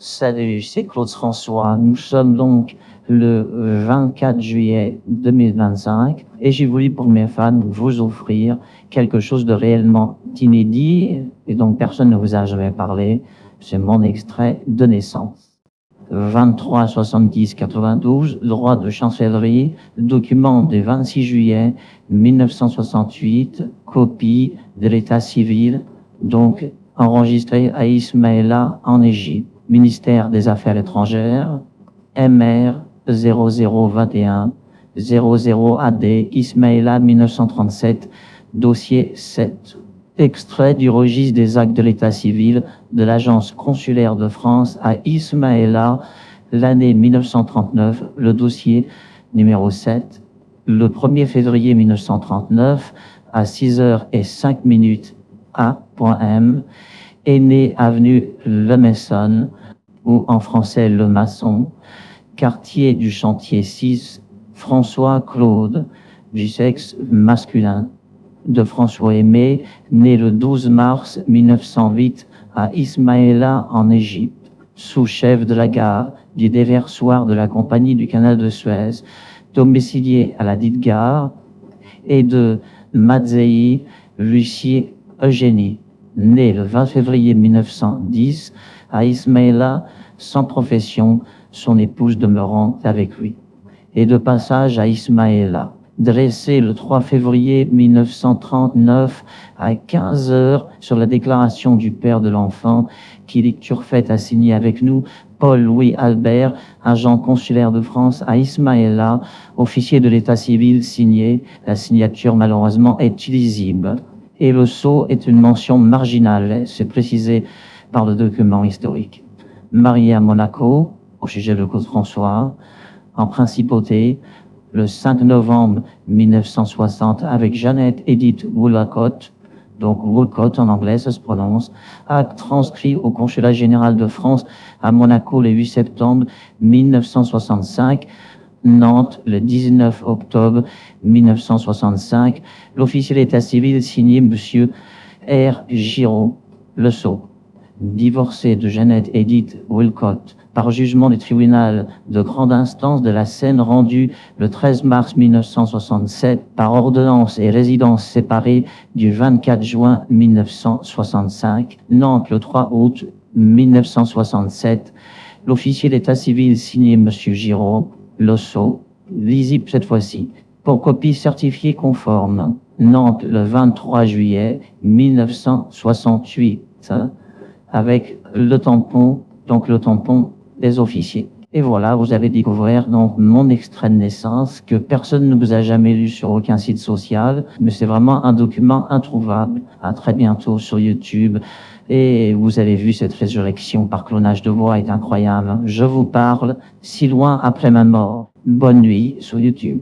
Salut, c'est Claude François. Nous sommes donc le 24 juillet 2025 et j'ai voulu pour mes fans vous offrir quelque chose de réellement inédit et donc personne ne vous a jamais parlé. C'est mon extrait de naissance. 23 70 92, droit de chancellerie, document du 26 juillet 1968, copie de l'état civil, donc enregistré à Ismaïla en Égypte. Ministère des Affaires étrangères, MR 0021 00 AD, Ismaïla 1937, dossier 7. Extrait du registre des actes de l'état civil de l'agence consulaire de France à Ismaïla, l'année 1939, le dossier numéro 7. Le 1er février 1939, à 6h05 A.M, est né avenue Le Maçon, ou en français Le Maçon, quartier du Chantier 6, François Claude, du sexe masculin, de François Aimé, né le 12 mars 1908 à Ismaïla en Égypte, sous-chef de la gare du déversoir de la Compagnie du Canal de Suez, domicilié à la dite gare, et de Madzei Lucie Eugénie, né le 20 février 1910 à Ismaïla, sans profession, son épouse demeurant avec lui. Et de passage à Ismaïla, dressé le 3 février 1939 à 15h sur la déclaration du père de l'enfant, qui lecture faite a signé avec nous Paul-Louis Albert, agent consulaire de France à Ismaïla, officier de l'état civil signé. La signature malheureusement est illisible. Et le sceau est une mention marginale, c'est précisé par le document historique. Marié à Monaco, au sujet de Claude François, en principauté, le 5 novembre 1960 avec Jeannette Edith Woolcott, donc Woolcott en anglais ça se prononce, a transcrit au consulat général de France à Monaco le 8 septembre 1965, Nantes le 19 octobre 1965, l'officier d'état civil signé Monsieur R. Giraud, Le Sceau, divorcé de Jeannette Edith Woolcott par jugement du tribunal de grande instance de la Seine rendu le 13 mars 1967 par ordonnance et résidence séparée du 24 juin 1965, Nantes le 3 août 1967, l'officier d'état civil signé Monsieur Giraud, Le Sceau, lisible cette fois-ci, pour copie certifiée conforme, Nantes le 23 juillet 1968, avec le tampon, donc le tampon des officiers. Et voilà, vous avez découvert donc mon extrait de naissance que personne ne vous a jamais lu sur aucun site social, mais c'est vraiment un document introuvable. À très bientôt sur YouTube. Et vous avez vu cette résurrection par clonage de voix est incroyable. Je vous parle si loin après ma mort. Bonne nuit sur YouTube.